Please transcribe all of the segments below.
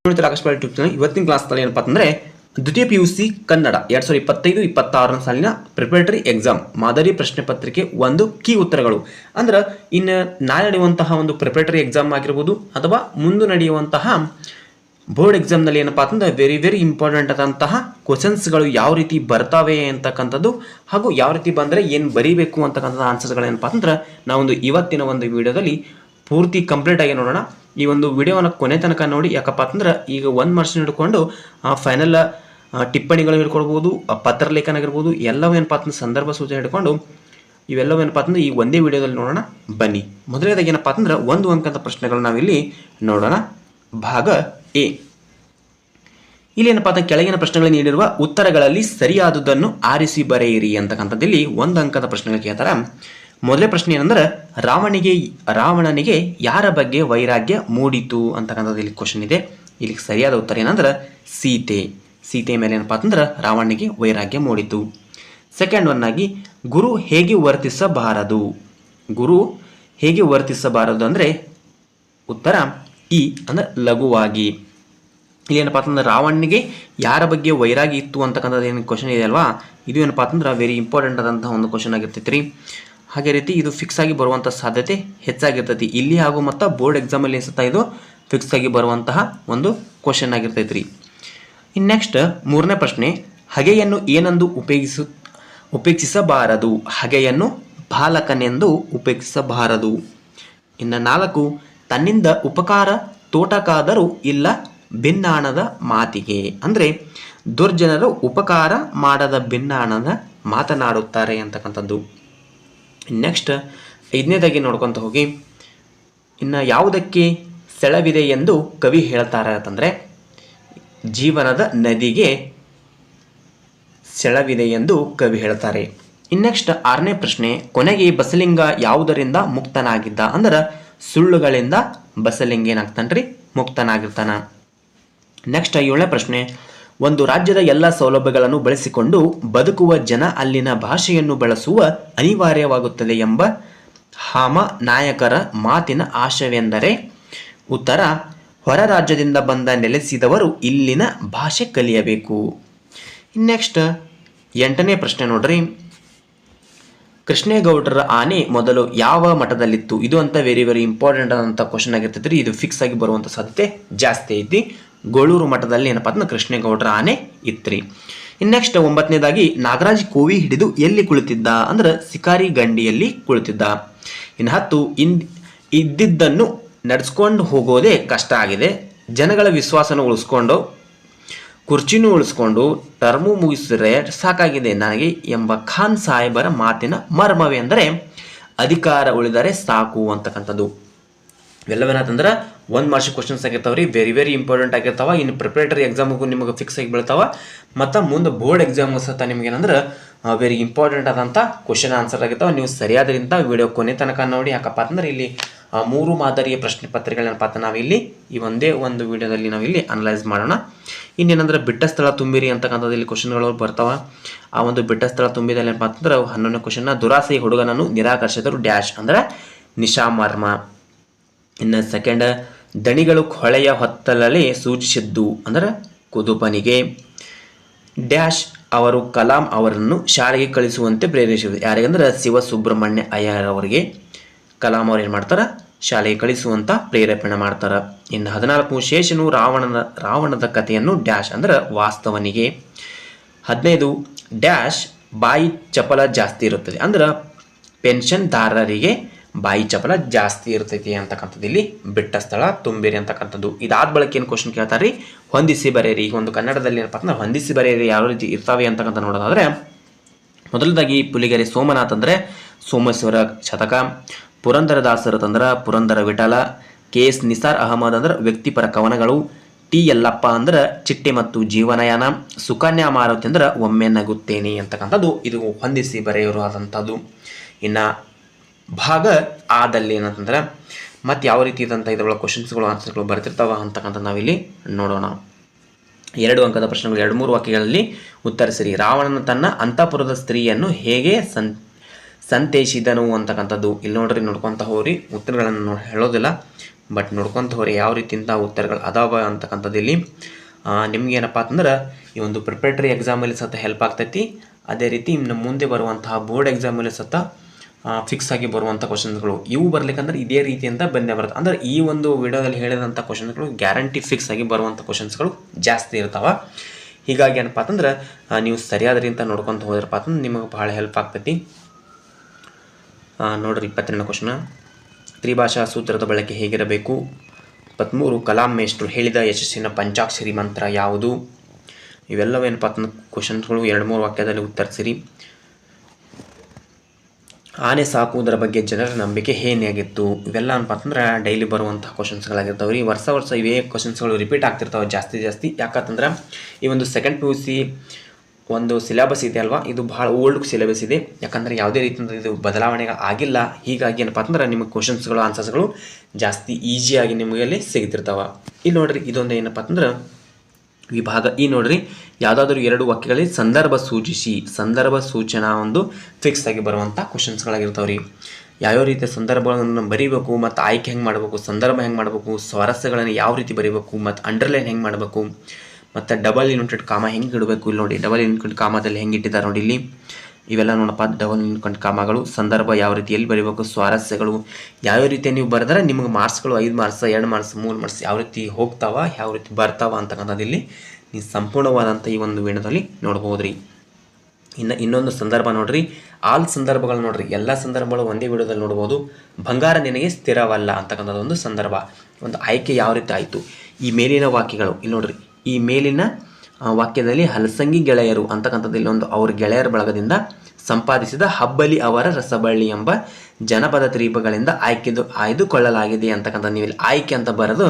Akashvani YouTube channel ಇವತ್ತಿನ ಕ್ಲಾಸ್ನಲ್ಲಿ ಏನಪ್ಪ ಅಂತಂದರೆ ದ್ವಿತೀಯ PUC ಕನ್ನಡ 2025-26 ಸಾಲಿನ ಪ್ರಿಪರೇಟರಿ ಎಕ್ಸಾಮ್ ಮಾದರಿ ಪ್ರಶ್ನೆ ಪತ್ರಿಕೆ ಒಂದು ಕೀ ಉತ್ತರಗಳು ಅಂದ್ರೆ ಇನ್ನು ನಾಳೆ ನಡೆಯುವಂತಹ ಒಂದು ಪ್ರಿಪರೇಟರಿ ಎಕ್ಸಾಮ್ ಆಗಿರ್ಬೋದು ಅಥವಾ ಮುಂದೆ ನಡೆಯುವಂತಹ ಬೋರ್ಡ್ ಎಕ್ಸಾಮ್ನಲ್ಲಿ ಏನಪ್ಪ ಅಂತಂದ್ರೆ ವೆರಿ ಇಂಪಾರ್ಟೆಂಟ್ ಆದಂತಹ ಕ್ವಶನ್ಸ್ಗಳು ಯಾವ ರೀತಿ ಬರ್ತಾವೆ ಅಂತಕ್ಕಂಥದ್ದು ಹಾಗೂ ಯಾವ ರೀತಿ ಬಂದರೆ ಏನು ಬರೀಬೇಕು ಅಂತಕ್ಕಂಥ ಆನ್ಸರ್ಸ್ಗಳೇನಪ್ಪ ಅಂತಂದ್ರೆ ನಾವೊಂದು ಇವತ್ತಿನ ಒಂದು ವಿಡಿಯೋದಲ್ಲಿ ಪೂರ್ತಿ ಕಂಪ್ಲೀಟ್ ಆಗಿ ನೋಡೋಣ. ಈ ಒಂದು ವಿಡಿಯೋವನ್ನು ಕೊನೆ ತನಕ ನೋಡಿ, ಯಾಕಪ್ಪ ಅಂತಂದ್ರೆ ಈಗ 1 ಮಾರ್ಕ್ಸ್ ಹಿಡ್ಕೊಂಡು ಫೈನಲ್ ಟಿಪ್ಪಣಿಗಳು ಹಿಡ್ಕೊಳ್ಬೋದು, ಪತ್ರಲೇಖನ ಆಗಿರ್ಬೋದು, ಎಲ್ಲವೂ ಏನಪ್ಪ ಅಂತಂದ್ರೆ ಸಂದರ್ಭ ಸೂಚನೆ ಹಿಡ್ಕೊಂಡು ಇವೆಲ್ಲವೂ ಏನಪ್ಪ ಅಂತಂದ್ರೆ ಈ ಒಂದೇ ವಿಡಿಯೋದಲ್ಲಿ ನೋಡೋಣ ಬನ್ನಿ. ಮೊದಲನೇದಾಗಿ ಏನಪ್ಪ ಅಂತಂದ್ರೆ 1 ಅಂಕದ ಪ್ರಶ್ನೆಗಳು ನಾವಿಲ್ಲಿ ನೋಡೋಣ. ಭಾಗ ಎ. ಇಲ್ಲಿ ಏನಪ್ಪ ಅಂತ ಕೆಳಗಿನ ಪ್ರಶ್ನೆಗಳು ನೀಡಿರುವ ಉತ್ತರಗಳಲ್ಲಿ ಸರಿಯಾದುದನ್ನು ಆರಿಸಿ ಬರೆಯಿರಿ ಅಂತಕ್ಕಂಥದ್ದಲ್ಲಿ 1 ಅಂಕದ ಪ್ರಶ್ನೆಗಳು ಕೇಳ್ತಾರೆ. ಮೊದಲೇ ಪ್ರಶ್ನೆ ಏನಂದ್ರೆ ರಾವಣನಿಗೆ ಯಾರ ಬಗ್ಗೆ ವೈರಾಗ್ಯ ಮೂಡಿತು ಅಂತಕ್ಕಂಥದ್ದು ಇಲ್ಲಿ ಕ್ವಶನ್ ಇದೆ. ಇಲ್ಲಿ ಸರಿಯಾದ ಉತ್ತರ ಏನಂದ್ರೆ ಸೀತೆ ಮೇಲೆ ಏನಪ್ಪ ಅಂತಂದ್ರೆ ರಾವಣನಿಗೆ ವೈರಾಗ್ಯ ಮೂಡಿತು. ಸೆಕೆಂಡ್ ಒನ್ ಆಗಿ ಗುರು ಹೇಗೆ ವರ್ತಿಸಬಾರದು ಅಂದರೆ ಉತ್ತರ ಇ ಅಂದ್ರೆ ಲಘುವಾಗಿ. ಇಲ್ಲಿ ಏನಪ್ಪ ಅಂತಂದ್ರೆ ರಾವಣನಿಗೆ ಯಾರ ಬಗ್ಗೆ ವೈರಾಗ್ಯ ಇತ್ತು ಅಂತಕ್ಕಂಥದ್ದು ಏನು ಕ್ವಶನ್ ಇದೆ ಅಲ್ವಾ, ಇದು ಏನಪ್ಪ ಅಂತಂದ್ರೆ ವೆರಿ ಇಂಪಾರ್ಟೆಂಟ್ ಆದಂತಹ ಒಂದು ಕ್ವಶನ್ ಆಗಿರ್ತೈತಿ ರೀ. ಹಾಗೆ ರೀತಿ ಇದು ಫಿಕ್ಸ್ ಆಗಿ ಬರುವಂಥ ಸಾಧ್ಯತೆ ಹೆಚ್ಚಾಗಿರ್ತೈತಿ ಇಲ್ಲಿ ಹಾಗೂ ಮತ್ತು ಬೋರ್ಡ್ ಎಕ್ಸಾಮಲ್ಲಿ ಅನಿಸುತ್ತಾ ಇದು ಫಿಕ್ಸ್ ಆಗಿ ಬರುವಂತಹ ಒಂದು ಕ್ವಶನ್ ಆಗಿರ್ತೈತಿ ರೀ. ಇನ್ನು ನೆಕ್ಸ್ಟ್ 3ನೇ ಪ್ರಶ್ನೆ, ಹಗೆಯನ್ನು ಏನೆಂದು ಉಪೇಕ್ಷಿಸಬಾರದು. ಹಗೆಯನ್ನು ಬಾಲಕನೆಂದು ಉಪೇಕ್ಷಿಸಬಾರದು. ಇನ್ನು 4, ತನ್ನಿಂದ ಉಪಕಾರ ತೋಟಕ್ಕಾದರೂ ಇಲ್ಲ ಭಿನ್ನಾಣದ ಮಾತಿಗೆ. ಅಂದರೆ ದುರ್ಜನರು ಉಪಕಾರ ಮಾಡದ ಭಿನ್ನಾಣದ ಮಾತನಾಡುತ್ತಾರೆ ಅಂತಕ್ಕಂಥದ್ದು. ನೆಕ್ಸ್ಟ್ 5ನೇದಾಗಿ ನೋಡ್ಕೊತ ಹೋಗಿ, ಇನ್ನು ಯಾವುದಕ್ಕೆ ಸೆಳವಿದೆ ಎಂದು ಕವಿ ಹೇಳ್ತಾರೆ ಅಂತಂದರೆ ಜೀವನದ ನದಿಗೆ ಸೆಳವಿದೆ ಎಂದು ಕವಿ ಹೇಳ್ತಾರೆ. ಇನ್ನು ನೆಕ್ಸ್ಟ್ 6ನೇ ಪ್ರಶ್ನೆ, ಕೊನೆಗೆ ಬಸಲಿಂಗ ಯಾವುದರಿಂದ ಮುಕ್ತನಾಗಿದ್ದ. ಅಂದ್ರೆ ಸುಳ್ಳುಗಳಿಂದ ಬಸಲಿಂಗ ಏನಾಗ್ತಾನ್ರಿ ಮುಕ್ತನಾಗಿರ್ತಾನ. ನೆಕ್ಸ್ಟ್ 7ನೇ ಪ್ರಶ್ನೆ, ಒಂದು ರಾಜ್ಯದ ಎಲ್ಲ ಸೌಲಭ್ಯಗಳನ್ನು ಬಳಸಿಕೊಂಡು ಬದುಕುವ ಜನ ಅಲ್ಲಿನ ಭಾಷೆಯನ್ನು ಬಳಸುವ ಅನಿವಾರ್ಯವಾಗುತ್ತದೆ ಎಂಬ ನಾಯಕರ ಮಾತಿನ ಆಶಯವೆಂದರೆ ಉತ್ತರ ಹೊರ ರಾಜ್ಯದಿಂದ ಬಂದ ನೆಲೆಸಿದವರು ಇಲ್ಲಿನ ಭಾಷೆ ಕಲಿಯಬೇಕು. ನೆಕ್ಸ್ಟ್ 8ನೇ ಪ್ರಶ್ನೆ ನೋಡ್ರಿ, ಕೃಷ್ಣೇಗೌಡರ ಆನೆ ಮೊದಲು ಯಾವ ಮಠದಲ್ಲಿತ್ತು. ಇದು ಅಂತ ವೆರಿ ಇಂಪಾರ್ಟೆಂಟ್ ಆದಂಥ ಕ್ವಶನ್ ಆಗಿರ್ತೈತಿ. ಇದು ಫಿಕ್ಸ್ ಆಗಿ ಬರುವಂಥ ಸಾಧ್ಯತೆ ಜಾಸ್ತಿ ಐತಿ. ಗೋಳೂರು ಮಠದಲ್ಲಿ ಏನಪ್ಪ ಅಂದ್ರೆ ಕೃಷ್ಣೇಗೌಡರ ಆನೆ ಇತ್ರಿ. ಇನ್ನು ನೆಕ್ಸ್ಟ್ 9ನೇದಾಗಿ ನಾಗರಾಜ್ ಕೋವಿ ಹಿಡಿದು ಎಲ್ಲಿ ಕುಳಿತಿದ್ದ. ಅಂದ್ರೆ ಶಿಕಾರಿ ಗಂಡಿಯಲ್ಲಿ ಕುಳಿತಿದ್ದ. ಇನ್ನು 10, ಇದ್ದಿದ್ದನ್ನು ನಡೆಸ್ಕೊಂಡು ಹೋಗೋದೇ ಕಷ್ಟ ಆಗಿದೆ, ಜನಗಳ ವಿಶ್ವಾಸನ ಉಳಿಸ್ಕೊಂಡು ಕುರ್ಚಿನೂ ಉಳಿಸ್ಕೊಂಡು ಟರ್ಮು ಮುಗಿಸಿದ್ರೆ ಸಾಕಾಗಿದೆ ನನಗೆ ಎಂಬ ಖಾನ್ ಸಾಹೇಬರ ಮಾತಿನ ಮರ್ಮವೇ ಅಂದರೆ ಅಧಿಕಾರ ಉಳಿದರೆ ಸಾಕು ಅಂತಕ್ಕಂಥದ್ದು. ಇವೆಲ್ಲವೇನಂತಂದ್ರೆ 1 ಮಾರ್ಕ್ಸ್ ಕ್ವಶನ್ಸ್ ಆಗಿರ್ತಾವ್ರಿ, ವೆರಿ ಇಂಪಾರ್ಟೆಂಟ್ ಆಗಿರ್ತಾವ. ಇನ್ನು ಪ್ರಿಪರೇಟರಿ ಎಕ್ಸಾಮ್ಗೂ ನಿಮಗೆ ಫಿಕ್ಸ್ ಆಗಿ ಬೀಳ್ತಾವ. ಮತ್ತು ಮುಂದೆ ಬೋರ್ಡ್ ಎಕ್ಸಾಮ್ ಸಹ ನಿಮ್ಗೆ ಏನಂದ್ರೆ ವೆರಿ ಇಂಪಾರ್ಟೆಂಟ್ ಆದಂಥ ಕ್ವಶನ್ ಆನ್ಸರ್ ಆಗಿರ್ತಾವೆ. ನೀವು ಸರಿಯಾದ್ರಿಂದ ವಿಡಿಯೋ ಕೊನೆ ತನಕ ನೋಡಿ. ಯಾಕಪ್ಪ ಅಂತಂದ್ರೆ ಇಲ್ಲಿ 3 ಮಾದರಿಯ ಪ್ರಶ್ನೆ ಪತ್ರಿಕೆಗಳೇನಪ್ಪ ಅಂತ ನಾವಿಲ್ಲಿ ಈ ಒಂದೇ ಒಂದು ವಿಡಿಯೋದಲ್ಲಿ ನಾವಿಲ್ಲಿ ಅನಲೈಸ್ ಮಾಡೋಣ. ಇನ್ನೇನಂದ್ರೆ ಬಿಟ್ಟ ಸ್ಥಳ ತುಂಬಿರಿ ಅಂತಕ್ಕಂಥದ್ದು ಇಲ್ಲಿ ಕ್ವಶನ್ಗಳು ಬರ್ತಾವ. ಆ ಒಂದು ಬಿಟ್ಟ ಸ್ಥಳ ತುಂಬಿದಲ್ಲಿ ಏನಪ್ಪ ಅಂತಂದ್ರೆ 11ನೇ ಕ್ವಶನ್ನ, ದುರಾಸೆ ಹುಡುಗನನ್ನು ನಿರಾಕರಿಸಿದರು ಡ್ಯಾಶ್ ಅಂದ್ರೆ ನಿಶಾಮರ್ಮ. ಇನ್ನು ಸೆಕೆಂಡ್, ದಣಿಗಳು ಹೊಳೆಯ ಹೊತ್ತಲಲ್ಲಿ ಸೂಚಿಸಿದ್ದು ಅಂದ್ರೆ ಕುದುಪನಿಗೆ ಡ್ಯಾಶ್ ಅವರು ಕಲಾಂ ಅವರನ್ನು ಶಾಲೆಗೆ ಕಳಿಸುವಂತೆ ಪ್ರೇರೇಪಿಸಿದರು. ಯಾರಿಗಂದ್ರೆ ಶಿವಸುಬ್ರಹ್ಮಣ್ಯ ಅಯ್ಯರ್ ಅವರಿಗೆ ಕಲಾಂ ಅವ್ರು ಏನು ಮಾಡ್ತಾರೆ, ಶಾಲೆಗೆ ಕಳಿಸುವಂತ ಪ್ರೇರೇಪಣೆ ಮಾಡ್ತಾರೆ. ಇನ್ನು 14, ಶೇಷನು ರಾವಣದ ಕಥೆಯನ್ನು ಡ್ಯಾಶ್ ಅಂದ್ರೆ ವಾಸ್ತವನಿಗೆ. 15, ಡ್ಯಾಶ್ ಬಾಯಿ ಚಪಲ ಜಾಸ್ತಿ ಇರುತ್ತದೆ ಅಂದ್ರೆ ಪೆನ್ಷನ್ದಾರರಿಗೆ ಬಾಯಿ ಚಪಲ ಜಾಸ್ತಿ ಇರ್ತೈತಿ ಅಂತಕ್ಕಂಥದ್ದು ಇಲ್ಲಿ ಬಿಟ್ಟ ಸ್ಥಳ ತುಂಬಿರಿ ಅಂತಕ್ಕಂಥದ್ದು. ಇದಾದ ಬಳಿಕ ಏನು ಕ್ವಶನ್ ಕೇಳ್ತಾರೆ ರೀ, ಹೊಂದಿಸಿ ಬರೆಯಿರಿ. ಈಗ ಒಂದು ಕನ್ನಡದಲ್ಲಿ ಏನಪ್ಪ ಅಂದ್ರೆ ಹೊಂದಿಸಿ ಬರೆಯಿರಿ ಯಾವ ರೀತಿ ಇರ್ತಾವೆ ಅಂತಕ್ಕಂಥ ನೋಡೋದಾದ್ರೆ, ಮೊದಲದಾಗಿ ಪುಲಿಗೆರೆ ಸೋಮನಾಥ್ ಅಂದರೆ ಸೋಮೇಶ್ವರ ಶತಕ, ಪುರಂದರದಾಸರು ತಂದ್ರೆ ಪುರಂದರ ವಿಠಲ, KS ನಿಸಾರ್ ಅಹಮದ್ ಅಂದ್ರೆ ವ್ಯಕ್ತಿಪರ ಕವನಗಳು, T ಯಲ್ಲಪ್ಪ ಅಂದ್ರೆ ಚಿಟ್ಟೆ ಮತ್ತು ಜೀವನಯಾನ, ಸುಕನ್ಯಾ ಮಾರುತಿ ಅಂದ್ರೆ ಒಮ್ಮೆ ನಗುತ್ತೇನೆ ಅಂತಕ್ಕಂಥದ್ದು ಇದು ಹೊಂದಿಸಿ ಬರೆಯೋರು ಆದಂಥದ್ದು. ಇನ್ನು ಭಾಗ ಆದಲ್ಲಿ ಏನಂತಂದ್ರೆ ಮತ್ತು ಯಾವ ರೀತಿ ಇದಂಥ ಇದರೊಳಗೆ ಕ್ವಶನ್ಸ್ಗಳು ಆನ್ಸರ್ಗಳು ಬರ್ತಿರ್ತಾವ ಅಂತಕ್ಕಂಥ ನಾವಿಲ್ಲಿ ನೋಡೋಣ. 2 ಅಂಕದ ಪ್ರಶ್ನೆಗಳು 2-3 ವಾಕ್ಯಗಳಲ್ಲಿ ಉತ್ತರಿಸಿರಿ. ರಾವಣನ ತನ್ನ ಅಂತಃಪುರದ ಸ್ತ್ರೀಯನ್ನು ಹೇಗೆ ಸಂತೈಸಿದನು ಅಂತಕ್ಕಂಥದ್ದು ಇಲ್ಲಿ ನೋಡ್ರಿ, ನೋಡ್ಕೊತ ಹೋಗ್ರಿ, ಉತ್ತರಗಳನ್ನು ಹೇಳೋದಿಲ್ಲ. ಬಟ್ ನೋಡ್ಕೊಂತ ಹೋರಿ ಯಾವ ರೀತಿಯಿಂದ ಉತ್ತರಗಳು ಅದಾವ ಅಂತಕ್ಕಂಥದ್ದು ಇಲ್ಲಿ ನಿಮ್ಗೇನಪ್ಪ ಅಂತಂದ್ರೆ ಈ ಒಂದು ಪ್ರಿಪ್ರೇಟರಿ ಎಕ್ಸಾಮಲ್ಲಿ ಸತ ಹೆಲ್ಪ್ ಆಗ್ತೈತಿ. ಅದೇ ರೀತಿ ಇನ್ನು ಮುಂದೆ ಬರುವಂತಹ ಬೋರ್ಡ್ ಎಕ್ಸಾಮಲ್ಲಿ ಸತ ಫಿಕ್ಸ್ ಆಗಿ ಬರುವಂಥ ಕ್ವಶನ್ಸ್ಗಳು ಇವು ಬರ್ಲಿಕ್ಕಂದ್ರೆ ಇದೇ ರೀತಿಯಿಂದ ಬಂದೇ ಬರುತ್ತೆ. ಅಂದ್ರೆ ಈ ಒಂದು ವಿಡಿಯೋದಲ್ಲಿ ಹೇಳಿದಂಥ ಕ್ವಶನ್ಸ್ಗಳು ಗ್ಯಾರಂಟಿ ಫಿಕ್ಸ್ ಆಗಿ ಬರುವಂಥ ಕ್ವಶನ್ಸ್ಗಳು ಜಾಸ್ತಿ ಇರ್ತಾವೆ. ಹೀಗಾಗಿ ಏನಪ್ಪ ಅಂತಂದ್ರೆ ನೀವು ಸರಿಯಾದ ರೀತಿಯಿಂದ ನೋಡ್ಕೊತ ಹೋದ್ರಪ್ಪ ಅಂತಂದ್ರೆ ನಿಮಗೆ ಭಾಳ ಹೆಲ್ಪ್ ಆಗ್ತೈತಿ. ನೋಡ್ರಿ 22ನೇ ಕ್ವಶನ್, ತ್ರಿಭಾಷಾ ಸೂತ್ರದ ಬಳಕೆ ಹೇಗಿರಬೇಕು? 23 ಕಲಾಂ ಮೇಷ್ಟ್ರು ಹೇಳಿದ ಯಶಸ್ಸಿನ ಪಂಚಾಕ್ಷರಿ ಮಂತ್ರ ಯಾವುದು? ಇವೆಲ್ಲವೇನಪ್ಪ ಅಂತಂದ್ರೆ ಕ್ವಶನ್ಸ್ಗಳು 2-3 ವಾಕ್ಯದಲ್ಲಿ ಉತ್ತರಿಸಿರಿ. ಆನೆ ಸಾಕುವುದರ ಬಗ್ಗೆ ಜನರ ನಂಬಿಕೆ ಏನಾಗಿತ್ತು? ಇವೆಲ್ಲ ಏನಪ್ಪ ಅಂತಂದ್ರೆ ಡೈಲಿ ಬರುವಂಥ ಕ್ವಶನ್ಸ್ಗಳಾಗಿರ್ತಾವೆ ರೀ. ವರ್ಷ ಇವೇ ಕ್ವಶನ್ಸ್ಗಳು ರಿಪೀಟ್ ಆಗ್ತಿರ್ತಾವೆ ಜಾಸ್ತಿ. ಯಾಕಂತಂದ್ರೆ ಈ ಒಂದು ಸೆಕೆಂಡ್ PUC ಒಂದು ಸಿಲೆಬಸ್ ಇದೆ ಅಲ್ವಾ, ಇದು ಭಾಳ ಓಲ್ಡ್ ಸಿಲೆಬಸ್ ಇದೆ. ಯಾಕಂದರೆ ಯಾವುದೇ ರೀತಿಯಿಂದ ಇದು ಬದಲಾವಣೆ ಆಗಿಲ್ಲ. ಹೀಗಾಗಿ ಏನಪ್ಪ ಅಂತಂದ್ರೆ ನಿಮಗೆ ಕ್ವಶನ್ಸ್ಗಳು ಆನ್ಸರ್ಸ್ಗಳು ಜಾಸ್ತಿ ಈಸಿಯಾಗಿ ನಿಮಗೆ ಅಲ್ಲಿ ಸಿಗ್ತಿರ್ತಾವೆ. ಇಲ್ಲಿ ನೋಡ್ರಿ, ಇದೊಂದು ಏನಪ್ಪ ಅಂತಂದ್ರೆ ವಿಭಾಗ ಈ ನೋಡ್ರಿ, ಯಾವುದಾದ್ರೂ 2 ವಾಕ್ಯಗಳಲ್ಲಿ ಸಂದರ್ಭ ಸೂಚನಾ ಒಂದು ಫಿಕ್ಸ್ ಆಗಿ ಬರುವಂಥ ಕ್ವಶನ್ಸ್ಗಳಾಗಿರ್ತಾವೆ ರೀ. ಯಾವ್ಯಾವ ರೀತಿಯ ಸಂದರ್ಭಗಳನ್ನು ಬರೀಬೇಕು, ಮತ್ತು ಆಯ್ಕೆ ಹೆಂಗೆ ಮಾಡಬೇಕು, ಸಂದರ್ಭ ಹೆಂಗೆ ಮಾಡಬೇಕು, ಸ್ವಾರಸ್ಯಗಳನ್ನು ಯಾವ ರೀತಿ ಬರೀಬೇಕು, ಮತ್ತು ಅಂಡರ್ಲೈನ್ ಹೆಂಗೆ ಮಾಡಬೇಕು, ಮತ್ತು ಡಬಲ್ ಇನ್ವರ್ಟೆಡ್ ಕಾಮ ಹೆಂಗೆ ಇಡಬೇಕು. ಇಲ್ಲಿ ನೋಡಿ, ಡಬಲ್ ಇನ್ವರ್ಟೆಡ್ ಕಾಮದಲ್ಲಿ ಹೆಂಗೆ ಇಟ್ಟಿದ್ದಾರೆ ನೋಡಿ ಇಲ್ಲಿ. ಇವೆಲ್ಲ ನೋಡಪ್ಪ ಡಬಲ್ ಇನ್ವರ್ಟೆಡ್ ಕಾಮಗಳು, ಸಂದರ್ಭ ಯಾವ ರೀತಿ ಎಲ್ಲಿ ಬರೀಬೇಕು, ಸ್ವಾರಸ್ಯಗಳು ಯಾವ ರೀತಿ ನೀವು ಬರೆದ್ರೆ ನಿಮಗೆ ಮಾರ್ಕ್ಸ್ಗಳು 5 ಮಾರ್ಕ್ಸ್ 2 ಮಾರ್ಕ್ಸ್ 3 ಮಾರ್ಕ್ಸ್ ಯಾವ ರೀತಿ ಹೋಗ್ತಾವ, ಯಾವ ರೀತಿ ಬರ್ತಾವ ಅಂತಕ್ಕಂಥದ್ದು ಇಲ್ಲಿ ನೀವು ಸಂಪೂರ್ಣವಾದಂಥ ಈ ಒಂದು ವಿಡಿಯೋದಲ್ಲಿ ನೋಡ್ಬೋದು ರೀ. ಇನ್ನೊಂದು ಸಂದರ್ಭ ನೋಡ್ರಿ, ಆಲ್ ಸಂದರ್ಭಗಳು ನೋಡ್ರಿ, ಎಲ್ಲ ಸಂದರ್ಭಗಳು ಒಂದೇ ವಿಡಿಯೋದಲ್ಲಿ ನೋಡ್ಬೋದು. ಬಂಗಾರ ನಿನಗೆ ಸ್ಥಿರವಲ್ಲ ಅಂತಕ್ಕಂಥದ್ದು ಒಂದು ಸಂದರ್ಭ, ಒಂದು ಆಯ್ಕೆ ಯಾವ ರೀತಿ ಆಯಿತು. ಈ ಮೇಲಿನ ವಾಕ್ಯಗಳು ಇಲ್ಲಿ ನೋಡ್ರಿ, ಈ ಮೇಲಿನ ವಾಕ್ಯದಲ್ಲಿ ಹಲಸಂಗಿ ಗೆಳೆಯರು ಅಂತಕ್ಕಂಥದ್ದು ಇಲ್ಲೊಂದು ಅವ್ರ ಗೆಳೆಯರ ಬಳಗದಿಂದ ಸಂಪಾದಿಸಿದ ಹಬ್ಬಲಿ ಅವರ ರಸಬಳ್ಳಿ ಎಂಬ ಜನಪದ ತ್ರಿಪಗಳಿಂದ ಆಯ್ದುಕೊಳ್ಳಲಾಗಿದೆ ಅಂತಕ್ಕಂಥ ನೀವು ಇಲ್ಲಿ ಆಯ್ಕೆ ಅಂತ ಬರೋದು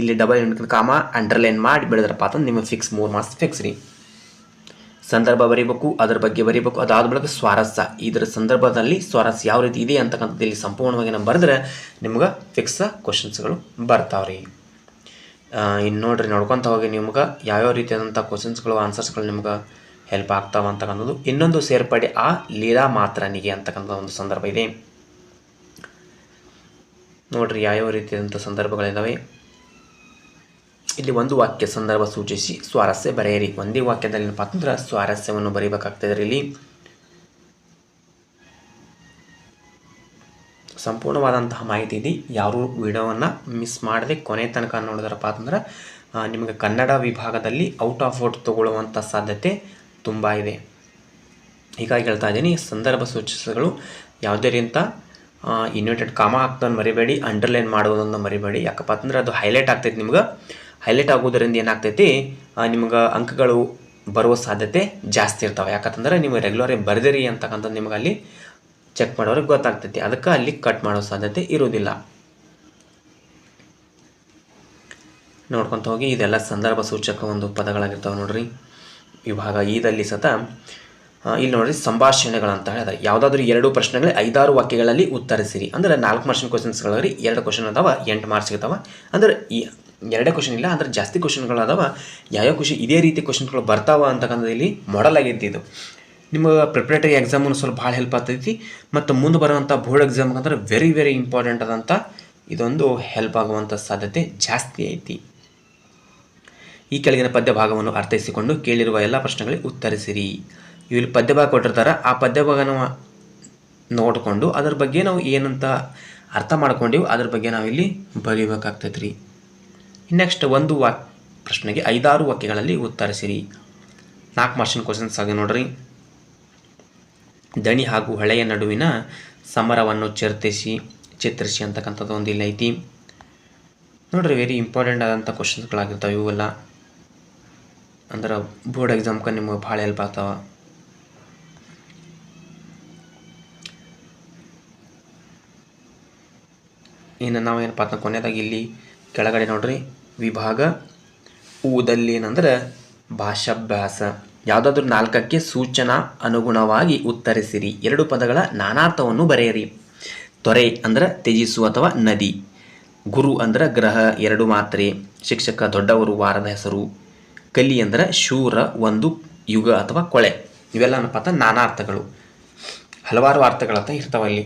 ಇಲ್ಲಿ ಡಬಲ್ ಇನ್ವರ್ಟೆಡ್ ಕಾಮ ಅಂಡರ್ಲೈನ್ ಮಾಡಿ ಬೆಳೆದ್ರಪ್ಪ ಅಂತಂದು ನಿಮಗೆ ಫಿಕ್ಸ್ 3 ಮಾರ್ಕ್ಸ್ ಫಿಕ್ಸ್ ರೀ. ಸಂದರ್ಭ ಬರೀಬೇಕು, ಅದ್ರ ಬಗ್ಗೆ ಬರೀಬೇಕು, ಅದಾದ ಬಳಿಕ ಸ್ವಾರಸ್ಯ, ಇದರ ಸಂದರ್ಭದಲ್ಲಿ ಸ್ವಾರಸ್ಯ ಯಾವ ರೀತಿ ಇದೆ ಅಂತಕ್ಕಂಥದ್ದು ಇಲ್ಲಿ ಸಂಪೂರ್ಣವಾಗಿ ನಾವು ಬರೆದ್ರೆ ನಿಮ್ಗೆ ಫಿಕ್ಸ್ ಕ್ವಶನ್ಸ್ಗಳು ಬರ್ತಾವ್ರಿ. ಇನ್ನು ನೋಡ್ರಿ, ನೋಡ್ಕೊತ ಹೋಗಿ ನಿಮ್ಗೆ ಯಾವ್ಯಾವ ರೀತಿಯಾದಂಥ ಕ್ವಶನ್ಸ್ಗಳು ಆನ್ಸರ್ಸ್ಗಳು ನಿಮ್ಗೆ ಹೆಲ್ಪ್ ಆಗ್ತಾವ ಅಂತಕ್ಕಂಥದ್ದು. ಇನ್ನೊಂದು ಸೇರ್ಪಡೆ ಆ ಲೀಲಾ ಮಾತ್ರನಿಗೆ ಅಂತಕ್ಕಂಥ ಒಂದು ಸಂದರ್ಭ ಇದೆ ನೋಡ್ರಿ. ಯಾವ್ಯಾವ ರೀತಿಯಾದಂಥ ಸಂದರ್ಭಗಳಿದ್ದಾವೆ ಇಲ್ಲಿ. ಒಂದು ವಾಕ್ಯ ಸಂದರ್ಭ ಸೂಚಿಸಿ ಸ್ವಾರಸ್ಯ ಬರೆಯಿರಿ. ಒಂದೇ ವಾಕ್ಯದಲ್ಲಿ ಏನಪ್ಪ ಅಂತಂದ್ರೆ ಸ್ವಾರಸ್ಯವನ್ನು ಬರೀಬೇಕಾಗ್ತದೆ ಇಲ್ಲಿ. ಸಂಪೂರ್ಣವಾದಂತಹ ಮಾಹಿತಿ ಇದೆ. ಯಾರು ವಿಡಿಯೋವನ್ನು ಮಿಸ್ ಮಾಡದೆ ಕೊನೆ ತನಕ ನೋಡಿದ್ರಪ್ಪ ಅಂತಂದ್ರೆ ನಿಮಗೆ ಕನ್ನಡ ವಿಭಾಗದಲ್ಲಿ ಔಟ್ ಆಫ್ ಔಟ್ ತಗೊಳ್ಳುವಂಥ ಸಾಧ್ಯತೆ ತುಂಬ ಇದೆ. ಹೀಗಾಗಿ ಹೇಳ್ತಾ ಇದ್ದೀನಿ, ಸಂದರ್ಭ ಸೂಚಿಸಗಳು ಯಾವುದೇ ರೀತಿ ಇನ್ವರ್ಟೆಡ್ ಕಾಮ ಹಾಕ್ದನ್ನು ಮರಿಬೇಡಿ, ಅಂಡರ್ಲೈನ್ ಮಾಡೋದನ್ನು ಮರಿಬೇಡಿ. ಯಾಕಪ್ಪ ಅಂತಂದ್ರೆ ಅದು ಹೈಲೈಟ್ ಆಗ್ತೈತಿ. ನಿಮ್ಗೆ ಹೈಲೈಟ್ ಆಗೋದರಿಂದ ಏನಾಗ್ತೈತಿ, ನಿಮ್ಗೆ ಅಂಕಗಳು ಬರುವ ಸಾಧ್ಯತೆ ಜಾಸ್ತಿ ಇರ್ತಾವೆ. ಯಾಕಂತಂದ್ರೆ ನೀವು ರೆಗ್ಯುಲರಾಗಿ ಬರೆದಿರಿ ಅಂತಕ್ಕಂಥದ್ದು ನಿಮ್ಗೆ ಅಲ್ಲಿ ಚೆಕ್ ಮಾಡೋರಿಗೆ ಗೊತ್ತಾಗ್ತೈತಿ. ಅದಕ್ಕೆ ಅಲ್ಲಿ ಕಟ್ ಮಾಡೋ ಸಾಧ್ಯತೆ ಇರೋದಿಲ್ಲ. ನೋಡ್ಕೊತ ಹೋಗಿ, ಇದೆಲ್ಲ ಸಂದರ್ಭ ಸೂಚಕ ಒಂದು ಪದಗಳಾಗಿರ್ತಾವೆ ನೋಡ್ರಿ. ವಿಭಾಗ ಈದಲ್ಲಿ ಸತ ಇಲ್ಲಿ ನೋಡ್ರಿ, ಸಂಭಾಷಣೆಗಳಂತ ಹೇಳಿದ್ರೆ ಯಾವುದಾದ್ರೂ 2 ಪ್ರಶ್ನೆಗಳು 5-6 ವಾಕ್ಯಗಳಲ್ಲಿ ಉತ್ತರಿಸಿರಿ. ಅಂದ್ರೆ 4 ಮಾರ್ಕ್ಸಿನ ಕ್ವಶನ್ಸ್ಗಳವ್ರಿ, 2 ಕ್ವಶನ್ ಅದಾವ, 8 ಮಾರ್ಕ್ಸ್ ಇರ್ತಾವ. ಅಂದ್ರೆ ಈ 2 ಕ್ವಶನ್ ಇಲ್ಲ, ಅಂದ್ರೆ ಜಾಸ್ತಿ ಕ್ವಶನ್ಗಳು ಅದಾವ. ಯಾವ್ಯಾವ ಕ್ವಶನ್ ಇದೇ ರೀತಿ ಕ್ವಶನ್ಗಳು ಬರ್ತಾವ ಅಂತಕ್ಕಂಥದ್ದು ಇಲ್ಲಿ ಮಾಡೆಲ್ ಆಗೈತಿ. ಇದು ನಿಮಗೆ ಪ್ರಿಪ್ರೇಟರಿ ಎಕ್ಸಾಮನ್ನು ಸ್ವಲ್ಪ ಭಾಳ ಹೆಲ್ಪ್ ಆಗ್ತೈತಿ. ಮತ್ತು ಮುಂದೆ ಬರುವಂಥ ಬೋರ್ಡ್ ಎಕ್ಸಾಮ್ಗೆ ಅಂದ್ರೆ ವೆರಿ ಇಂಪಾರ್ಟೆಂಟ್ ಆದಂಥ ಇದೊಂದು ಹೆಲ್ಪ್ ಆಗುವಂಥ ಸಾಧ್ಯತೆ ಜಾಸ್ತಿ ಐತಿ. ಈ ಕೆಳಗಿನ ಪದ್ಯ ಭಾಗವನ್ನು ಅರ್ಥೈಸಿಕೊಂಡು ಕೇಳಿರುವ ಎಲ್ಲ ಪ್ರಶ್ನೆಗಳಿಗೆ ಉತ್ತರಿಸಿರಿ. ಇಲ್ಲಿ ಪದ್ಯ ಭಾಗ ಕೊಟ್ಟಿರ್ತಾರೆ, ಆ ಪದ್ಯ ಭಾಗನ ನೋಡಿಕೊಂಡು ಅದ್ರ ಬಗ್ಗೆ ನಾವು ಏನಂತ ಅರ್ಥ ಮಾಡ್ಕೊಂಡಿವಿ, ಅದ್ರ ಬಗ್ಗೆ ನಾವಿಲ್ಲಿ ಬರೀಬೇಕಾಗ್ತೈತೆ ರೀ. ನೆಕ್ಸ್ಟ್ ಒಂದು ಪ್ರಶ್ನೆಗೆ 5-6 ವಾಕ್ಯಗಳಲ್ಲಿ ಉತ್ತರಿಸಿರಿ. 4 ಮಾರ್ಕ್ಸಿನ ಕ್ವಶನ್ಸ್ ಆಗಿ ನೋಡ್ರಿ. ದಣಿ ಹಾಗೂ ಹೊಳೆಯ ನಡುವಿನ ಸಮರವನ್ನು ಚಿತ್ರಿಸಿ ಅಂತಕ್ಕಂಥದ್ದು ಒಂದು ಇಲ್ಲಿ ಐತಿ ನೋಡ್ರಿ. ವೆರಿ ಇಂಪಾರ್ಟೆಂಟ್ ಆದಂಥ ಕ್ವಶನ್ಸ್ಗಳಾಗಿರ್ತಾವೆ ಇವೆಲ್ಲ. ಅಂದ್ರೆ ಬೋರ್ಡ್ ಎಕ್ಸಾಮ್ಗೆ ನಿಮ್ಗೆ ಭಾಳ ಹೆಲ್ಪ್ ಆಗ್ತಾವ. ಇನ್ನು ನಾವೇನಪ್ಪ ಅಂತ ಕೊನೆಯದಾಗಿ ಇಲ್ಲಿ ಕೆಳಗಡೆ ನೋಡ್ರಿ, ವಿಭಾಗ ಊದಲ್ಲಿ ಏನಂದ್ರೆ ಭಾಷಾಭ್ಯಾಸ. ಯಾವುದಾದ್ರೂ 4ಕ್ಕೆ ಸೂಚನಾ ಅನುಗುಣವಾಗಿ ಉತ್ತರಿಸಿರಿ. 2 ಪದಗಳ ನಾನಾರ್ಥವನ್ನು ಬರೆಯಿರಿ. ತೊರೆ ಅಂದ್ರೆ ತ್ಯಜಿಸು ಅಥವಾ ನದಿ. ಗುರು ಅಂದ್ರೆ ಗ್ರಹ 2 ಮಾತ್ರೆ. ಶಿಕ್ಷಕ ದೊಡ್ಡವರು ವಾರದ ಹೆಸರು. ಕಲಿ ಅಂದ್ರೆ ಶೂರ ಒಂದು ಯುಗ ಅಥವಾ ಕೊಳೆ. ಇವೆಲ್ಲ ಏನಪ್ಪ ಅಂತ ನಾನಾರ್ಥಗಳು, ಹಲವಾರು ಅರ್ಥಗಳಂತ ಇರ್ತಾವಲ್ಲಿ.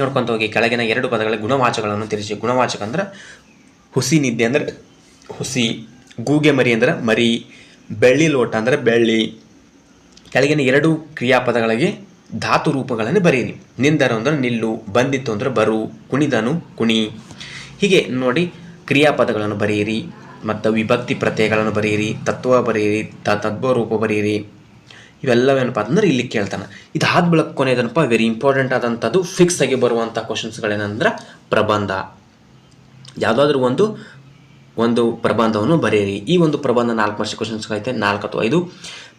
ನೋಡ್ಕೊತ ಹೋಗಿ. ಕೆಳಗಿನ 2 ಪದಗಳ ಗುಣವಾಚಕಗಳನ್ನು ತಿಳಿಸಿ. ಗುಣವಾಚಕ ಅಂದ್ರೆ ಹುಸಿ ನಿದ್ದೆ ಅಂದರೆ ಹುಸಿ, ಗೂಗೆ ಮರಿ ಅಂದರೆ ಮರಿ, ಬೆಳ್ಳಿ ಲೋಟ ಅಂದರೆ ಬೆಳ್ಳಿ. ಕೆಳಗಿನ 2 ಕ್ರಿಯಾಪದಗಳಿಗೆ ಧಾತು ರೂಪಗಳನ್ನು ಬರೆಯಿರಿ. ನಿಂದರು ಅಂದರೆ ನಿಲ್ಲು, ಬಂದಿತ್ತು ಅಂದರೆ ಬರು, ಕುಣಿದನು ಕುಣಿ. ಹೀಗೆ ನೋಡಿ ಕ್ರಿಯಾಪದಗಳನ್ನು ಬರೆಯಿರಿ ಮತ್ತು ವಿಭಕ್ತಿ ಪ್ರತ್ಯಯಗಳನ್ನು ಬರೆಯಿರಿ, ತತ್ವ ಬರೆಯಿರಿ, ತದ್ಭವ ರೂಪ ಬರೆಯಿರಿ. ಇವೆಲ್ಲವೇನಪ್ಪ ಅಂದ್ರೆ ಇಲ್ಲಿ ಕೇಳ್ತಾನೆ. ಇದಾದ ಬಳಿಕ ಕೊನೆಯದನಪ್ಪ ವೆರಿ ಇಂಪಾರ್ಟೆಂಟ್ ಆದಂಥದ್ದು ಫಿಕ್ಸ್ ಆಗಿ ಬರುವಂಥ ಕ್ವಶನ್ಸ್ಗಳೇನಂದ್ರೆ ಪ್ರಬಂಧ. ಯಾವುದಾದ್ರೂ ಒಂದು ಪ್ರಬಂಧವನ್ನು ಬರೆಯಿರಿ. ಈ ಒಂದು ಪ್ರಬಂಧ 4 ಮಾರ್ಕ್ಸ್ ಕ್ವಶನ್ಸ್ಗಳೈತೆ, 4 ಅಥವಾ 5.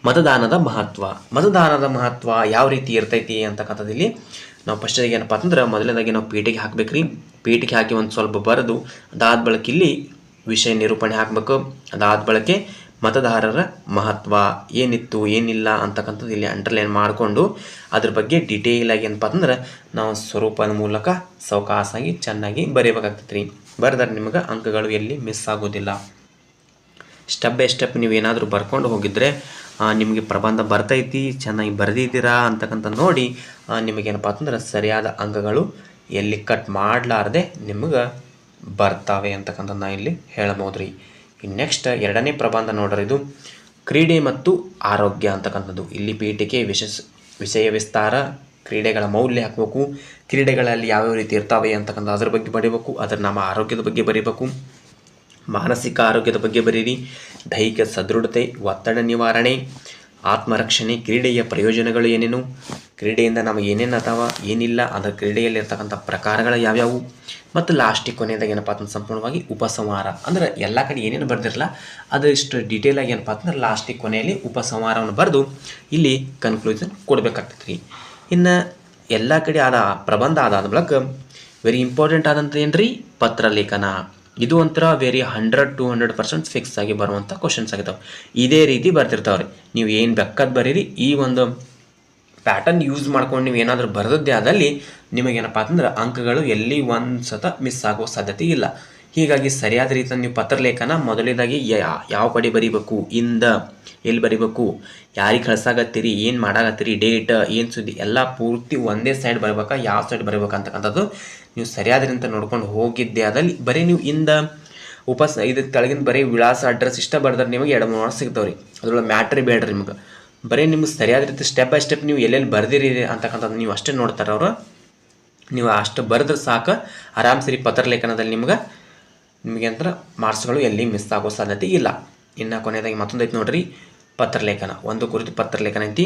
ಮತದಾನದ ಮಹತ್ವ ಯಾವ ರೀತಿ ಇರ್ತೈತಿ ಅಂತಕ್ಕಂಥದ್ದಿಲ್ಲಿ ನಾವು ಫಸ್ಟಿಗೆ ಏನಪ್ಪ ಅಂತಂದ್ರೆ ಮೊದಲನೇದಾಗಿ ನಾವು ಪೀಠಿಗೆ ಹಾಕ್ಬೇಕ್ರಿ. ಪೀಠಿಗೆ ಹಾಕಿ ಒಂದು ಸ್ವಲ್ಪ ಬರೆದು ಅದಾದ ಬಳಿಕ ಇಲ್ಲಿ ವಿಷಯ ನಿರೂಪಣೆ ಹಾಕಬೇಕು. ಅದಾದ ಬಳಿಕೆ ಮತದಾರರ ಮಹತ್ವ ಏನಿತ್ತು ಏನಿಲ್ಲ ಅಂತಕ್ಕಂಥದ್ದು ಇಲ್ಲಿ ಅಂಡರ್ಲೈನ್ ಮಾಡಿಕೊಂಡು ಅದ್ರ ಬಗ್ಗೆ ಡಿಟೇಲಾಗಿ ಏನಪ್ಪ ಅಂತಂದ್ರೆ ನಾವು ಸ್ವರೂಪದ ಮೂಲಕ ಸಾವಕಾಸಾಗಿ ಚೆನ್ನಾಗಿ ಬರೀಬೇಕಾಗ್ತೈತೆ ರೀ. ಬರೆದ್ರೆ ನಿಮಗೆ ಅಂಕಗಳು ಎಲ್ಲಿ ಮಿಸ್ ಆಗೋದಿಲ್ಲ. ಸ್ಟೆಪ್ ಬೈ ಸ್ಟೆಪ್ ನೀವೇನಾದರೂ ಬರ್ಕೊಂಡು ಹೋಗಿದ್ರೆ ನಿಮಗೆ ಪ್ರಬಂಧ ಬರ್ತೈತಿ, ಚೆನ್ನಾಗಿ ಬರೆದಿದ್ದೀರಾ ಅಂತಕ್ಕಂಥ ನೋಡಿ ನಿಮಗೇನಪ್ಪ ಅಂತಂದ್ರೆ ಸರಿಯಾದ ಅಂಕಗಳು ಎಲ್ಲಿ ಕಟ್ ಮಾಡಲಾರ್ದೆ ನಿಮಗೆ ಬರ್ತಾವೆ ಅಂತಕ್ಕಂಥದ್ದು ನಾನು ಇಲ್ಲಿ ಹೇಳ್ಬೋದು ರೀ. ಇನ್ನು ನೆಕ್ಸ್ಟ್ 2ನೇ ಪ್ರಬಂಧ ನೋಡ್ರಿ, ಇದು ಕ್ರೀಡೆ ಮತ್ತು ಆರೋಗ್ಯ ಅಂತಕ್ಕಂಥದ್ದು. ಇಲ್ಲಿ ಪೀಠಿಕೆ ವಿಷಯ ವಿಸ್ತಾರ, ಕ್ರೀಡೆಗಳ ಮೌಲ್ಯ ಹಾಕಬೇಕು, ಕ್ರೀಡೆಗಳಲ್ಲಿ ಯಾವ್ಯಾವ ರೀತಿ ಇರ್ತಾವೆ ಅಂತಕ್ಕಂಥ ಅದ್ರ ಬಗ್ಗೆ ಬರೀಬೇಕು. ಅದರ ನಮ್ಮ ಆರೋಗ್ಯದ ಬಗ್ಗೆ ಬರೀಬೇಕು, ಮಾನಸಿಕ ಆರೋಗ್ಯದ ಬಗ್ಗೆ ಬರೀರಿ, ದೈಹಿಕ ಸದೃಢತೆ, ಒತ್ತಡ ನಿವಾರಣೆ, ಆತ್ಮರಕ್ಷಣೆ, ಕ್ರೀಡೆಯ ಪ್ರಯೋಜನಗಳು ಏನೇನು, ಕ್ರೀಡೆಯಿಂದ ನಮಗೆ ಏನೇನು ಅಥವಾ ಏನಿಲ್ಲ, ಅದರ ಕ್ರೀಡೆಯಲ್ಲಿರ್ತಕ್ಕಂಥ ಪ್ರಕಾರಗಳು ಯಾವ್ಯಾವು, ಮತ್ತು ಲಾಸ್ಟಿಗೆ ಕೊನೆಯದಾಗ ಏನಪ್ಪ ಅಂತಂದ್ರೆ ಸಂಪೂರ್ಣವಾಗಿ ಉಪಸಂಹಾರ. ಅಂದ್ರೆ ಎಲ್ಲ ಕಡೆ ಏನೇನು ಬರ್ದಿರಲ್ಲ ಅದು ಇಷ್ಟು ಡೀಟೇಲಾಗಿ ಏನಪ್ಪ ಅಂತಂದ್ರೆ ಲಾಸ್ಟಿಗೆ ಕೊನೆಯಲ್ಲಿ ಉಪಸಂಹಾರವನ್ನು ಬರೆದು ಇಲ್ಲಿ ಕನ್ಕ್ಲೂಷನ್ ಕೊಡಬೇಕಾಗ್ತೈತೆ ರೀ. ಇನ್ನು ಎಲ್ಲ ಕಡೆ ಪ್ರಬಂಧ ಆದಾದ ಬಳಿಕ ವೆರಿ ಇಂಪಾರ್ಟೆಂಟ್ ಆದಂಥ ಏನು ರೀ ಪತ್ರಲೇಖನ. ಇದು ಒಂಥರ ವೆರಿ 100-200% ಫಿಕ್ಸ್ ಆಗಿ ಬರುವಂಥ ಕ್ವಶನ್ಸ್ ಆಗಿದ್ದಾವೆ. ಇದೇ ರೀತಿ ಬರ್ತಿರ್ತಾವ್ರಿ. ನೀವು ಏನು ಬೇಕಾದ್ ಬರೀರಿ, ಈ ಒಂದು ಪ್ಯಾಟರ್ನ್ ಯೂಸ್ ಮಾಡ್ಕೊಂಡು ನೀವು ಏನಾದರೂ ಬರೆದದ್ದೇ ಆದಲ್ಲಿ ನಿಮಗೇನಪ್ಪ ಅಂತಂದ್ರೆ ಅಂಕಗಳು ಎಲ್ಲಿ ಒಂದು ಸತ ಮಿಸ್ ಆಗೋ ಸಾಧ್ಯತೆ ಇಲ್ಲ. ಹೀಗಾಗಿ ಸರಿಯಾದ ರೀತಿಯಲ್ಲಿ ನೀವು ಪತ್ರಲೇಖನ ಮೊದಲೇದಾಗಿ ಯಾವ ಕಡೆ ಬರೀಬೇಕು, ಎಲ್ಲಿ ಬರೀಬೇಕು, ಯಾರಿಗೆ ಕಳ್ಸಾಗತ್ತೀರಿ, ಏನು ಮಾಡಾಕತ್ತೀರಿ, ಡೇಟ್, ಏನು ಸುದ್ದಿ ಎಲ್ಲ ಪೂರ್ತಿ ಒಂದೇ ಸೈಡ್ ಬರಬೇಕಾ, ಯಾವ ಸೈಡ್ ಬರಬೇಕು ಅಂತಕ್ಕಂಥದ್ದು ನೀವು ಸರಿಯಾದ್ರಿಂದ ನೋಡ್ಕೊಂಡು ಹೋಗಿದ್ದೆ ಆದಲ್ಲಿ ಬರೀ ನೀವು ಇದು ಕೆಳಗಿನ ಬರೀ ವಿಳಾಸ ಅಡ್ರೆಸ್ ಇಷ್ಟ ಬರೆದ್ರೆ ನಿಮಗೆ 2-3 ಮಾರ್ಕ್ಸ್ ಸಿಗ್ತಾವ್ರಿ. ಅದ್ರೊಳಗೆ ಮ್ಯಾಟ್ರಿ ಬೇಡ್ರಿ ನಿಮ್ಗೆ. ಬರೀ ನಿಮ್ಗೆ ಸರಿಯಾದ ರೀತಿ ಸ್ಟೆಪ್ ಬೈ ಸ್ಟೆಪ್ ನೀವು ಎಲ್ಲೆಲ್ಲಿ ಬರ್ದಿರಿ ಅಂತಕ್ಕಂಥದ್ದು ನೀವು ಅಷ್ಟೇ ನೋಡ್ತಾರೆ ಅವರು. ನೀವು ಅಷ್ಟು ಬರೆದ್ರೆ ಸಾಕು, ಆರಾಮ್ಸರಿ ಪತ್ರಲೇಖನದಲ್ಲಿ ನಿಮಗೆ ಅಂತ ಮಾರ್ಕ್ಸ್ಗಳು ಎಲ್ಲಿ ಮಿಸ್ ಆಗೋ ಸಾಧ್ಯತೆ ಇಲ್ಲ. ಇನ್ನು ಕೊನೆಯದಾಗಿ ಮತ್ತೊಂದು ಐತಿ ನೋಡ್ರಿ, ಪತ್ರಲೇಖನ. ಒಂದು ಕುರಿತು ಪತ್ರಲೇಖನ ಐತಿ.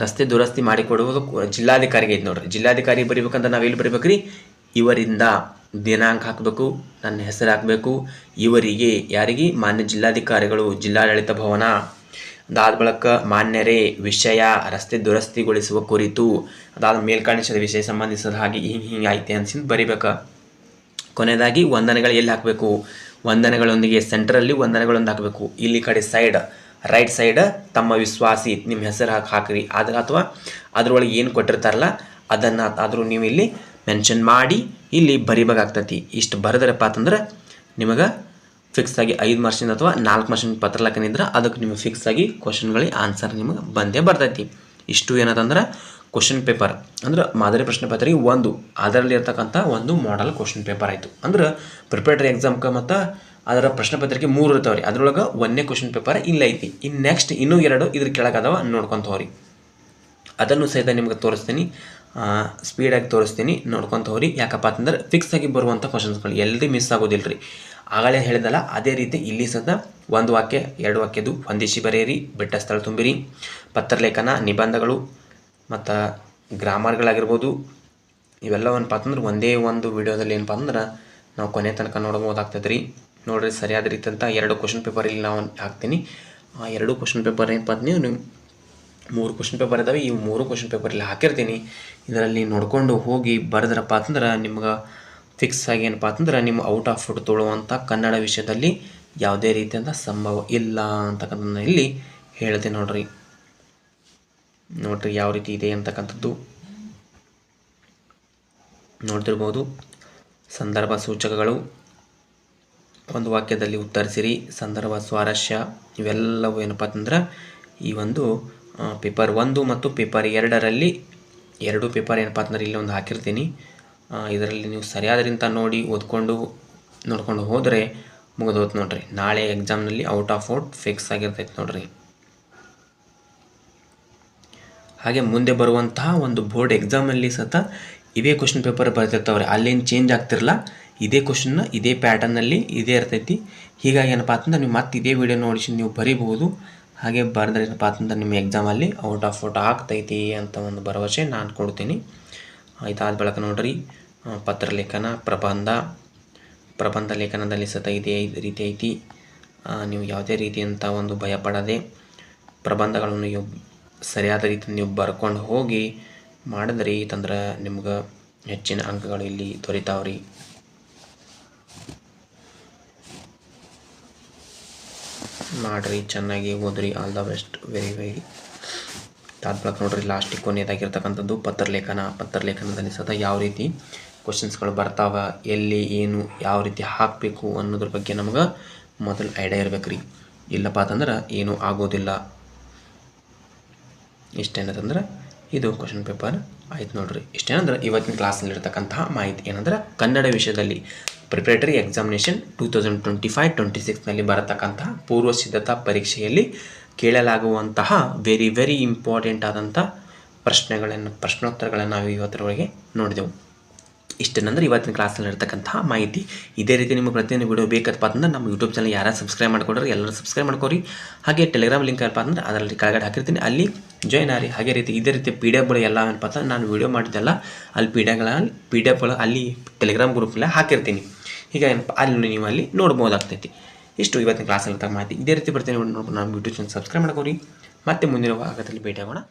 ರಸ್ತೆ ದುರಸ್ತಿ ಮಾಡಿಕೊಡುವುದು ಜಿಲ್ಲಾಧಿಕಾರಿಗೆ ಐತಿ ನೋಡ್ರಿ. ಜಿಲ್ಲಾಧಿಕಾರಿ ಬರೀಬೇಕಂದ್ರೆ ನಾವು ಎಲ್ಲಿ ಬರೀಬೇಕ್ರಿ, ಇವರಿಂದ ದಿನಾಂಕ ಹಾಕಬೇಕು, ನನ್ನ ಹೆಸರು ಹಾಕಬೇಕು, ಇವರಿಗೆ ಯಾರಿಗೆ ಮಾನ್ಯ ಜಿಲ್ಲಾಧಿಕಾರಿಗಳು, ಜಿಲ್ಲಾಡಳಿತ ಭವನ. ಅದಾದ ಬಳಿಕ ಮಾನ್ಯರೇ, ವಿಷಯ ರಸ್ತೆ ದುರಸ್ತಿಗೊಳಿಸುವ ಕುರಿತು, ಅದಾದ ಮೇಲ್ಕಾಣಿಸಿದ ವಿಷಯ ಸಂಬಂಧಿಸಿದ ಹಾಗೆ ಹಿಂಗೆ ಐತೆ ಅನ್ಸಿಂದು ಬರೀಬೇಕು. ಕೊನೆಯದಾಗಿ ವಂದನೆಗಳು ಎಲ್ಲಿ ಹಾಕಬೇಕು, ವಂದನೆಗಳೊಂದಿಗೆ ಸೆಂಟ್ರಲ್ಲಿ ವಂದನೆಗಳೊಂದು ಹಾಕಬೇಕು. ಇಲ್ಲಿ ಕಡೆ ಸೈಡ್ ರೈಟ್ ಸೈಡ್ ತಮ್ಮ ವಿಶ್ವಾಸಿ ನಿಮ್ಮ ಹೆಸರು ಹಾಕಿರಿ. ಅಥವಾ ಅದರೊಳಗೆ ಏನು ಕೊಟ್ಟಿರ್ತಾರಲ್ಲ ಅದನ್ನು ಆದರೂ ನೀವು ಇಲ್ಲಿ ಮೆನ್ಷನ್ ಮಾಡಿ ಇಲ್ಲಿ ಬರಿಬೇಕಾಗ್ತೈತಿ. ಇಷ್ಟು ಬರೆದ್ರಪ್ಪ ಅಂತಂದ್ರೆ ನಿಮಗೆ ಫಿಕ್ಸ್ ಆಗಿ 5 ಮಾರ್ಕ್ಸಿಂದ ಅಥವಾ 4 ಮಾರ್ಕ್ಸಿನ ಪತ್ರಲೇಖನ ಇದ್ರೆ ಅದಕ್ಕೆ ನಿಮಗೆ ಫಿಕ್ಸ್ ಆಗಿ ಕ್ವಶನ್ಗಳಿಗೆ ಆನ್ಸರ್ ನಿಮಗೆ ಬಂದೇ ಬರ್ತೈತಿ. ಇಷ್ಟು ಏನದಂದ್ರೆ ಕ್ವಶನ್ ಪೇಪರ್ ಅಂದ್ರೆ ಮಾದರಿ ಪ್ರಶ್ನೆ ಪತ್ರಿಕೆ 1 ಅದರಲ್ಲಿ ಇರ್ತಕ್ಕಂಥ ಒಂದು ಮಾಡೆಲ್ ಕ್ವಶನ್ ಪೇಪರ್ ಆಯಿತು. ಅಂದ್ರೆ ಪ್ರಿಪರೇಟರಿ ಎಕ್ಸಾಮ್ಗೆ ಮತ್ತು ಅದರ ಪ್ರಶ್ನೆ ಪತ್ರಿಕೆ 3 ಇರ್ತಾವೆ ರೀ. ಅದ್ರೊಳಗೆ 1ನೇ ಕ್ವಶನ್ ಪೇಪರ್ ಇಲ್ಲ ಐತಿ. ಇನ್ನು ನೆಕ್ಸ್ಟ್ ಇನ್ನೂ 2 ಇದ್ರ ಕೆಳಗೆ ಅದಾವ, ನೋಡ್ಕೊತ ಹೋಗ್ರಿ. ಅದನ್ನು ಸಹಿತ ನಿಮ್ಗೆ ತೋರಿಸ್ತೀನಿ, ಸ್ಪೀಡಾಗಿ ತೋರಿಸ್ತೀನಿ, ನೋಡ್ಕೊತ ಹೋಗ್ರಿ. ಯಾಕಪ್ಪ ಅಂತಂದ್ರೆ ಫಿಕ್ಸ್ ಆಗಿ ಬರುವಂಥ ಕ್ವಶನ್ಸ್ಗಳು ಎಲ್ಲಿ ಮಿಸ್ ಆಗೋದಿಲ್ಲ ರೀ. ಆಗಲೇ ಹೇಳಿದಲ್ಲ ಅದೇ ರೀತಿ ಇಲ್ಲಿ ಸದ 1 ವಾಕ್ಯ 2 ವಾಕ್ಯದು ಹೊಂದಿಸಿ ಬರೆಯಿರಿ, ಬಿಟ್ಟ ಸ್ಥಳ ತುಂಬಿರಿ. ಪತ್ರಲೇಖನ, ನಿಬಂಧಗಳು ಮತ್ತು ಗ್ರಾಮರ್ಗಳಾಗಿರ್ಬೋದು ಇವೆಲ್ಲವನ್ನಪ್ಪ ಅಂತಂದ್ರೆ ಒಂದೇ ಒಂದು ವಿಡಿಯೋದಲ್ಲಿ ಏನಪ್ಪ ಅಂದ್ರೆ ನಾವು ಕೊನೆ ತನಕ ನೋಡ್ಬೋದಾಗ್ತದೆ ರೀ. ನೋಡಿರಿ ಸರಿಯಾದ ರೀತಿಯಂತ 2 ಕ್ವಶನ್ ಪೇಪರ್ ಇಲ್ಲಿ ನಾವು ಹಾಕ್ತೀನಿ. ಆ 2 ಕ್ವಶನ್ ಪೇಪರ್ ಏನಪ್ಪ ಅಂತ ನೀವು 3 ಕ್ವಶನ್ ಪೇಪರ್ ಇದ್ದಾವೆ. ಈ 3 ಕ್ವಶನ್ ಪೇಪರ್ ಇಲ್ಲಿ ಹಾಕಿರ್ತೀನಿ. ಇದರಲ್ಲಿ ನೋಡ್ಕೊಂಡು ಹೋಗಿ ಬರೆದ್ರಪ್ಪ ಅಂತಂದ್ರೆ ನಿಮ್ಗೆ ಫಿಕ್ಸ್ ಆಗಿ ಏನಪ್ಪ ಅಂತಂದ್ರೆ ನಿಮ್ಮ ಔಟ್ ಆಫ್ ಫುಡ್ ತೊಗೊಳ್ಳುವಂಥ ಕನ್ನಡ ವಿಷಯದಲ್ಲಿ ಯಾವುದೇ ರೀತಿಯಿಂದ ಸಂಭವ ಇಲ್ಲ ಅಂತಕ್ಕಂಥದ್ದನ್ನ ಇಲ್ಲಿ ಹೇಳ್ತೀನಿ ನೋಡ್ರಿ ಯಾವ ರೀತಿ ಇದೆ ಅಂತಕ್ಕಂಥದ್ದು ನೋಡ್ತಿರ್ಬೋದು. ಸಂದರ್ಭ ಸೂಚಕಗಳು, ಒಂದು ವಾಕ್ಯದಲ್ಲಿ ಉತ್ತರಿಸಿರಿ, ಸಂದರ್ಭ, ಸ್ವಾರಸ್ಯ ಇವೆಲ್ಲವೂ ಏನಪ್ಪ ಅಂತಂದ್ರೆ ಈ ಒಂದು ಪೇಪರ್ 1 ಮತ್ತು ಪೇಪರ್ 2ರಲ್ಲಿ ಎರಡೂ ಪೇಪರ್ ಏನಪ್ಪ ಅಂತಂದ್ರೆ ಇಲ್ಲಿ ಒಂದು ಹಾಕಿರ್ತೀನಿ. ಇದರಲ್ಲಿ ನೀವು ಸರಿಯಾದ್ರಿಂದ ನೋಡಿ ಓದ್ಕೊಂಡು ನೋಡ್ಕೊಂಡು ಹೋದರೆ ಮುಗಿದೋತು ನೋಡ್ರಿ. ನಾಳೆ ಎಕ್ಸಾಮ್ನಲ್ಲಿ ಔಟ್ ಆಫ್ ಔಟ್ ಫಿಕ್ಸ್ ಆಗಿರ್ತೈತೆ ನೋಡ್ರಿ. ಹಾಗೆ ಮುಂದೆ ಬರುವಂತಹ ಒಂದು ಬೋರ್ಡ್ ಎಕ್ಸಾಮಲ್ಲಿ ಸತ ಇವೇ ಕ್ವಶನ್ ಪೇಪರ್ ಬರ್ತಿರ್ತಾವ್ರಿ. ಅಲ್ಲೇನು ಚೇಂಜ್ ಆಗ್ತಿರಲ್ಲ, ಇದೇ ಕ್ವಶನ್ನ ಇದೇ ಪ್ಯಾಟರ್ನಲ್ಲಿ ಇದೇ ಇರ್ತೈತಿ. ಹೀಗಾಗಿ ಏನಪ್ಪ ಅಂತಂದ್ರೆ ನೀವು ಮತ್ತೆ ಇದೇ ವಿಡಿಯೋ ನೋಡಿ ನೀವು ಬರೀಬಹುದು. ಹಾಗೆ ಬರೆದ್ರೆ ಏನಪ್ಪ ಅಂತಂದ್ರೆ ನಿಮ್ಮ ಎಕ್ಸಾಮಲ್ಲಿ ಔಟ್ ಆಫ್ ಔಟ್ ಆಗ್ತೈತಿ ಅಂತ ಒಂದು ಭರವಸೆ ನಾನು ಕೊಡ್ತೀನಿ. ಇದಾದ ಬಳಿಕ ನೋಡ್ರಿ ಪತ್ರಲೇಖನ, ಪ್ರಬಂಧ ಲೇಖನದಲ್ಲಿ ಸತ ಇದೇ ರೀತಿ ಐತಿ. ನೀವು ಯಾವುದೇ ರೀತಿಯಂಥ ಒಂದು ಭಯಪಡದೆ ಪ್ರಬಂಧಗಳನ್ನು ನೀವು ಸರಿಯಾದ ರೀತಿ ನೀವು ಬರ್ಕೊಂಡು ಹೋಗಿ ಮಾಡಿದ್ರಿ ತಂದ್ರೆ ನಿಮ್ಗೆ ಹೆಚ್ಚಿನ ಅಂಕಗಳು ಇಲ್ಲಿ ದೊರೀತಾವ್ರಿ. ಮಾಡಿರಿ, ಚೆನ್ನಾಗಿ ಓದ್ರಿ. All the best. ವೆರಿ ತಾತ್ಪರ್ಯ ನೋಡ್ರಿ. ಲಾಸ್ಟಿಗೆ ಕೊನೆಯದಾಗಿರ್ತಕ್ಕಂಥದ್ದು ಪತ್ರಲೇಖನದಲ್ಲಿ ಸತ ಯಾವ ರೀತಿ ಕ್ವಶನ್ಸ್ಗಳು ಬರ್ತಾವ, ಎಲ್ಲಿ ಏನು ಯಾವ ರೀತಿ ಹಾಕಬೇಕು ಅನ್ನೋದ್ರ ಬಗ್ಗೆ ನಮ್ಗೆ ಮೊದಲು ಐಡಿಯಾ ಇರಬೇಕು ರೀ. ಇಲ್ಲಪ್ಪ ಅಂತಂದ್ರೆ ಏನೂ ಆಗೋದಿಲ್ಲ. ಇಷ್ಟೇನಂತಂದ್ರೆ ಇದು ಕ್ವಶನ್ ಪೇಪರ್ ಆಯ್ತು ನೋಡ್ರಿ. ಇಷ್ಟೇನಂದ್ರೆ ಇವತ್ತಿನ ಕ್ಲಾಸಲ್ಲಿರ್ತಕ್ಕಂತಹ ಮಾಹಿತಿ ಏನಂದ್ರೆ ಕನ್ನಡ ವಿಷಯದಲ್ಲಿ ಪ್ರಿಪರೇಟರಿ ಎಕ್ಸಾಮಿನೇಷನ್ 2025-26ನಲ್ಲಿ ಬರತಕ್ಕಂತಹ ಪೂರ್ವ ಸಿದ್ಧತಾ ಪರೀಕ್ಷೆಯಲ್ಲಿ ಕೇಳಲಾಗುವಂತಹ ವೆರಿ ಇಂಪಾರ್ಟೆಂಟ್ ಆದಂಥ ಪ್ರಶ್ನೋತ್ತರಗಳನ್ನು ನಾವು ಇವತ್ತರೊಳಗೆ ನೋಡಿದೆವು. ಇಷ್ಟೇನಂದ್ರೆ ಇವತ್ತಿನ ಕ್ಲಾಸಲ್ಲಿ ಇರ್ತಕ್ಕಂತಹ ಮಾಹಿತಿ. ಇದೇ ರೀತಿ ನಿಮಗೆ ಪ್ರತಿಯೊಂದು ವಿಡಿಯೋ ಬೇಕಪ್ಪ ಅಂತಂದ್ರೆ ನಮ್ಮ ಯೂಟ್ಯೂಬ್ ಚಾನಲ್ ಯಾರು ಸಬ್ಸ್ಕ್ರೈಬ್ ಮಾಡ್ಕೊಡ್ರಿ, ಎಲ್ಲರೂ ಸಬ್ಸ್ಕ್ರೈಬ್ ಮಾಡ್ಕೊರಿ. ಹಾಗೆ ಟೆಲಿಗ್ರಾಮ್ ಲಿಂಕ್ ಏನಪ್ಪ ಅಂದ್ರೆ ಅದರಲ್ಲಿ ಕೆಳಗಡೆ ಹಾಕಿರ್ತೀನಿ, ಅಲ್ಲಿ ಜಾಯ್ನ್ ಆಗಿ. ಹಾಗೆ ಇದೇ ರೀತಿ PDF ಎಲ್ಲ ಏನಪ್ಪ ಅಂತಂದ್ರೆ ನಾನು ವಿಡಿಯೋ ಮಾಡಿದ್ದೆಲ್ಲ ಅಲ್ಲಿ PDF ಅಲ್ಲಿ ಟೆಲಿಗ್ರಾಮ್ ಗ್ರೂಪಲ್ಲೇ ಹಾಕಿರ್ತೀನಿ. ಹೀಗೆ ಏನಪ್ಪ ಅಲ್ಲಿ ನೀವು ಅಲ್ಲಿ ನೋಡ್ಬೋದಾಗ್ತೈತಿ. ಇಷ್ಟು ಇವತ್ತಿನ ಕ್ಲಾಸಲ್ಲಿ ಮಾಹಿತಿ. ಇದೇ ರೀತಿ ಬರ್ತೀನಿ. ನಮ್ಮ ಯೂಟ್ಯೂಬ್ ಚಾನಲ್ ಸಬ್ಸ್ಕ್ರೈಬ್ ಮಾಡ್ಕೊರಿ. ಮತ್ತೆ ಮುಂದಿನ ಭಾಗದಲ್ಲಿ ಭೇಟಿ ಆಗೋಣ.